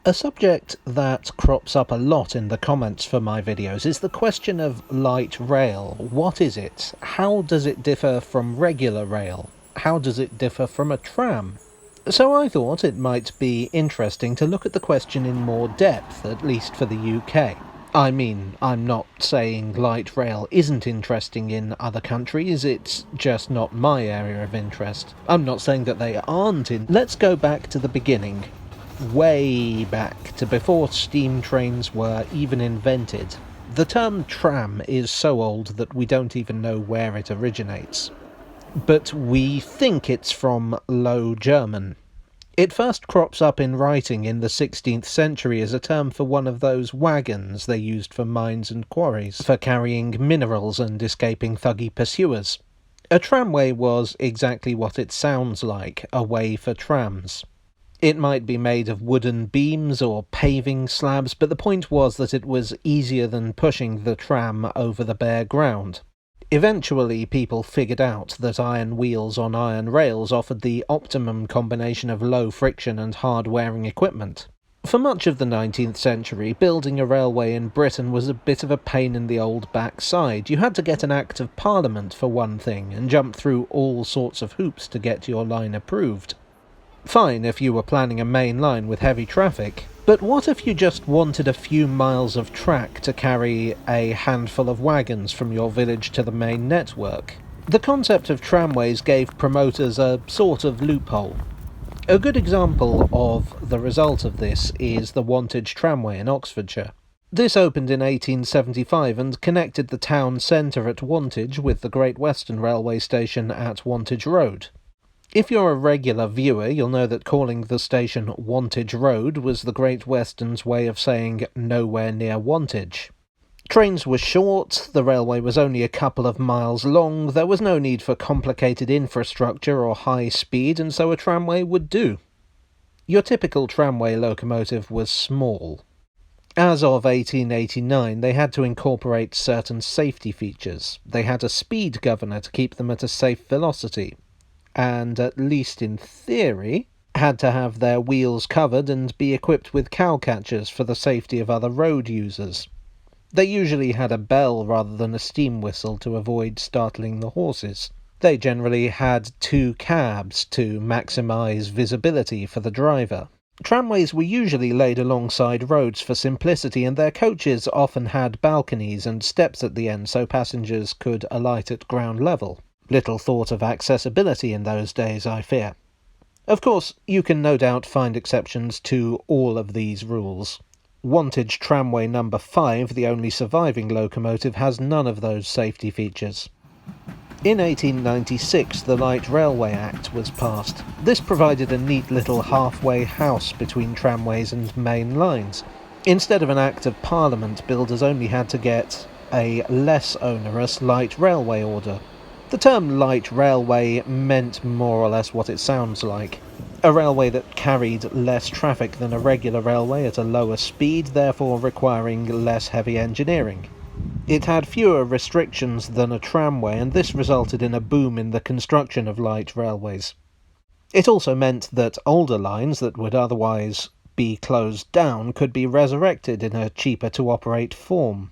A subject that crops up a lot in the comments for my videos is the question of light rail. What is it? How does it differ from regular rail? How does it differ from a tram? So I thought it might be interesting to look at the question in more depth, at least for the UK. I mean, I'm not saying light rail isn't interesting in other countries, it's just not my area of interest. I'm not saying that they aren't in. Let's go back to the beginning. Way back to before steam trains were even invented. The term tram is so old that we don't even know where it originates. But we think it's from Low German. It first crops up in writing in the 16th century as a term for one of those wagons they used for mines and quarries, for carrying minerals and escaping thuggy pursuers. A tramway was exactly what it sounds like, a way for trams. It might be made of wooden beams or paving slabs, but the point was that it was easier than pushing the tram over the bare ground. Eventually, people figured out that iron wheels on iron rails offered the optimum combination of low friction and hard-wearing equipment. For much of the 19th century, building a railway in Britain was a bit of a pain in the old backside. You had to get an Act of Parliament for one thing, and jump through all sorts of hoops to get your line approved. Fine if you were planning a main line with heavy traffic, but what if you just wanted a few miles of track to carry a handful of wagons from your village to the main network? The concept of tramways gave promoters a sort of loophole. A good example of the result of this is the Wantage Tramway in Oxfordshire. This opened in 1875 and connected the town centre at Wantage with the Great Western Railway station at Wantage Road. If you're a regular viewer, you'll know that calling the station Wantage Road was the Great Western's way of saying nowhere near Wantage. Trains were short, the railway was only a couple of miles long, there was no need for complicated infrastructure or high speed, and so a tramway would do. Your typical tramway locomotive was small. As of 1889, they had to incorporate certain safety features. They had a speed governor to keep them at a safe velocity, and, at least in theory, had to have their wheels covered and be equipped with cowcatchers for the safety of other road users. They usually had a bell rather than a steam whistle to avoid startling the horses. They generally had two cabs to maximise visibility for the driver. Tramways were usually laid alongside roads for simplicity, and their coaches often had balconies and steps at the end so passengers could alight at ground level. Little thought of accessibility in those days, I fear. Of course, you can no doubt find exceptions to all of these rules. Wantage Tramway No. 5, the only surviving locomotive, has none of those safety features. In 1896, the Light Railway Act was passed. This provided a neat little halfway house between tramways and main lines. Instead of an Act of Parliament, builders only had to get a less onerous light railway order. The term light railway meant more or less what it sounds like. A railway that carried less traffic than a regular railway at a lower speed, therefore requiring less heavy engineering. It had fewer restrictions than a tramway, and this resulted in a boom in the construction of light railways. It also meant that older lines that would otherwise be closed down could be resurrected in a cheaper-to-operate form.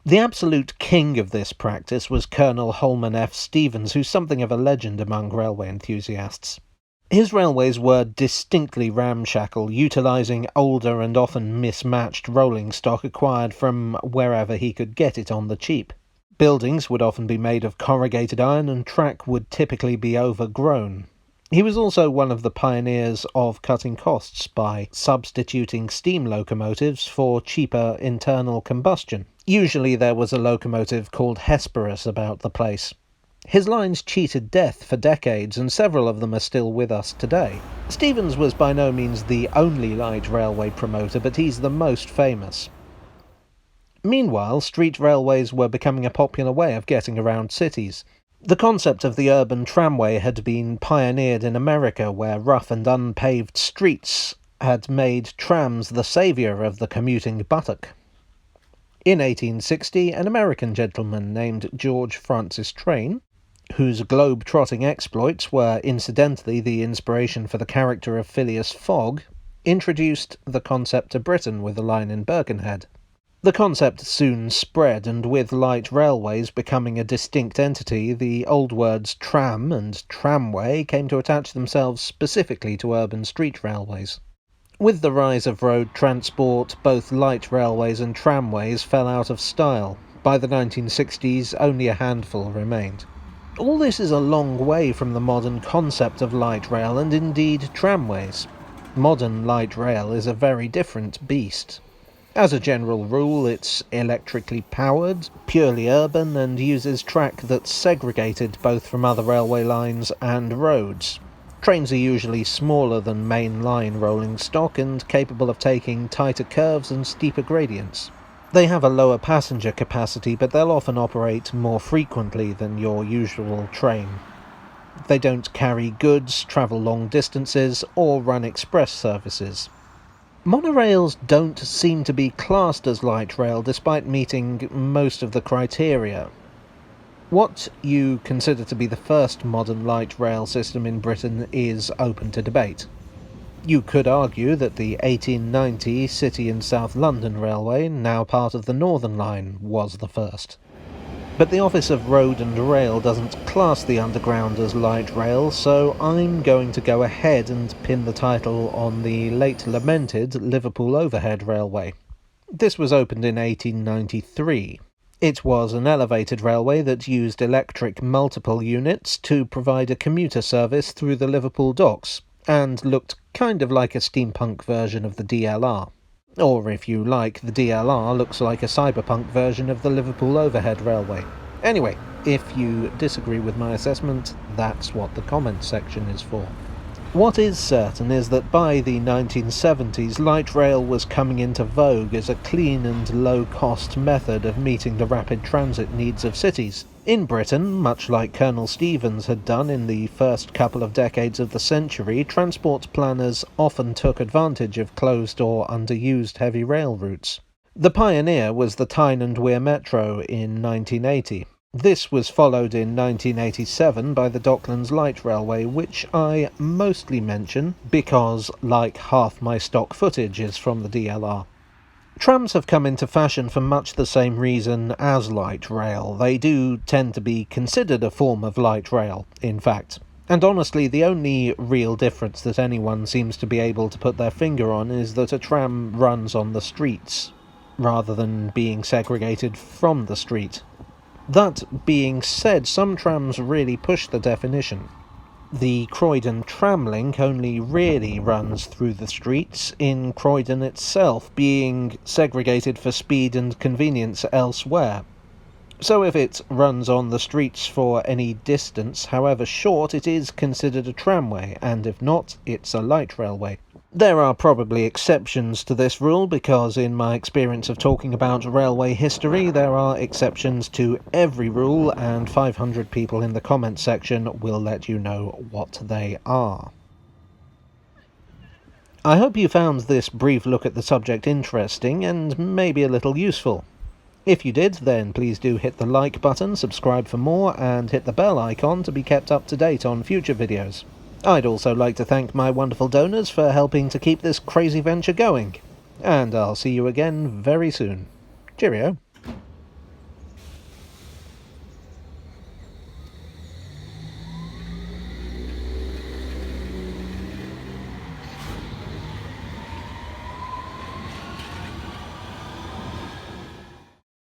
The absolute king of this practice was Colonel Holman F. Stevens, who's something of a legend among railway enthusiasts. His railways were distinctly ramshackle, utilising older and often mismatched rolling stock acquired from wherever he could get it on the cheap. Buildings would often be made of corrugated iron, and track would typically be overgrown. He was also one of the pioneers of cutting costs by substituting steam locomotives for cheaper internal combustion. Usually there was a locomotive called Hesperus about the place. His lines cheated death for decades, and several of them are still with us today. Stevens was by no means the only light railway promoter, but he's the most famous. Meanwhile, street railways were becoming a popular way of getting around cities. The concept of the urban tramway had been pioneered in America, where rough and unpaved streets had made trams the saviour of the commuting buttock. In 1860, an American gentleman named George Francis Train, whose globe-trotting exploits were incidentally the inspiration for the character of Phileas Fogg, introduced the concept to Britain with a line in Birkenhead. The concept soon spread, and with light railways becoming a distinct entity, the old words tram and tramway came to attach themselves specifically to urban street railways. With the rise of road transport, both light railways and tramways fell out of style. By the 1960s, only a handful remained. All this is a long way from the modern concept of light rail and indeed tramways. Modern light rail is a very different beast. As a general rule, it's electrically powered, purely urban, and uses track that's segregated both from other railway lines and roads. Trains are usually smaller than main line rolling stock and capable of taking tighter curves and steeper gradients. They have a lower passenger capacity, but they'll often operate more frequently than your usual train. They don't carry goods, travel long distances, or run express services. Monorails don't seem to be classed as light rail despite meeting most of the criteria. What you consider to be the first modern light rail system in Britain is open to debate. You could argue that the 1890 City and South London Railway, now part of the Northern Line, was the first. But the Office of Road and Rail doesn't class the Underground as light rail, so I'm going to go ahead and pin the title on the late lamented Liverpool Overhead Railway. This was opened in 1893. It was an elevated railway that used electric multiple units to provide a commuter service through the Liverpool docks, and looked kind of like a steampunk version of the DLR. Or, if you like, the DLR looks like a cyberpunk version of the Liverpool Overhead Railway. Anyway, if you disagree with my assessment, that's what the comments section is for. What is certain is that by the 1970s, light rail was coming into vogue as a clean and low-cost method of meeting the rapid transit needs of cities. In Britain, much like Colonel Stevens had done in the first couple of decades of the century, transport planners often took advantage of closed or underused heavy rail routes. The pioneer was the Tyne and Wear Metro in 1980. This was followed in 1987 by the Docklands Light Railway, which I mostly mention because, like, half my stock footage is from the DLR. Trams have come into fashion for much the same reason as light rail. They do tend to be considered a form of light rail, in fact. And honestly, the only real difference that anyone seems to be able to put their finger on is that a tram runs on the streets, rather than being segregated from the street. That being said, some trams really push the definition. The Croydon tram link only really runs through the streets, in Croydon itself being segregated for speed and convenience elsewhere. So if it runs on the streets for any distance, however short, it is considered a tramway, and if not, it's a light railway. There are probably exceptions to this rule, because in my experience of talking about railway history, there are exceptions to every rule, and 500 people in the comments section will let you know what they are. I hope you found this brief look at the subject interesting, and maybe a little useful. If you did, then please do hit the like button, subscribe for more, and hit the bell icon to be kept up to date on future videos. I'd also like to thank my wonderful donors for helping to keep this crazy venture going. And I'll see you again very soon. Cheerio.